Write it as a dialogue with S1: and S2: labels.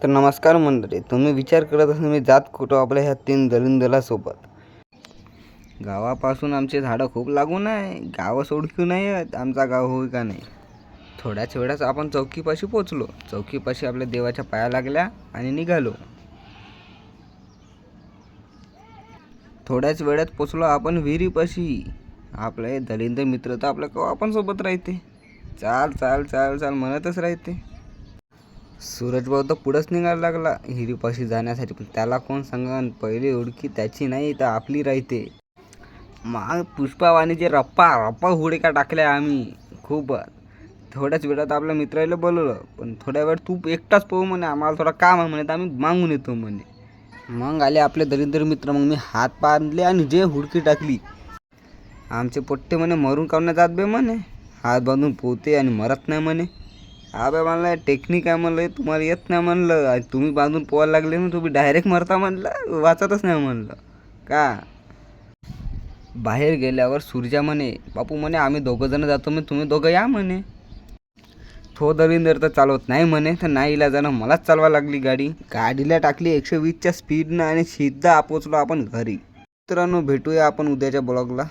S1: तर नमस्कार मंडळी, तुम्ही विचार करत असाल मी जात कुठं आपल्या ह्या 3 दलिंदरासोबत. गावापासून आमचे झाडं खूप लागून आहे. गावं सोडकी नाही आहेत, आमचा गाव होई का नाही. थोड्याच वेळाच आपण चौकीपाशी पोचलो. चौकीपाशी आपल्या देवाच्या पाया लागल्या आणि निघालो. थोड्याच वेळात पोचलो आपण विहिरीपाशी. आपले दलिंदर मित्र तर आपल्या कवा आपण सोबत राहते. चाल चाल चाल चाल म्हणतच राहते. सूरजभाऊ तर पुढंच निघायला लागला हिरीपाशी जाण्यासाठी, पण त्याला कोण सांगा, पहिली ओळखी त्याची नाही तर आपली राहते. मग पुष्पावाणीचे रप्पा रप्पा हुडका टाकल्या आम्ही खूप. थोड्याच वेळात आपल्या मित्राला बोलवलं, पण थोड्या वेळ तू एकटाच पाहू म्हणे, आम्हाला थोडा काम आहे म्हणे, तर आम्ही मागून येतो म्हणे. मग आले आपले दरिद्र मित्र. मग मी हात बांधले आणि जे हुडकी टाकली. आमचे पोट्टे म्हणे मरून काढून जात बे म्हणे, हात बांधून पोहते आणि मरत नाही म्हणे. बे म्हणलं टेक्निक आहे म्हणलं, तुम्हाला येत नाही म्हणलं, आणि तुम्ही बांधून पोहायला लागले ना, तुम्ही डायरेक्ट मरता म्हणलं, वाचतच नाही म्हणलं का. बाहेर गेल्यावर सूर्या म्हणे, बापू म्हणे आम्ही दोघंजणं जातो म्हणे, तुम्ही दोघं या म्हणे. तो दलिंदर तर चालवत नाही म्हणे, तर नाही इलाजानं मलाच चालवा लागली गाडी. गाडीला टाकली 120च्या स्पीडनं आणि सीधा पोचलो आपण घरी. मित्रांनो, भेटूया आपण उद्याच्या ब्लॉगला.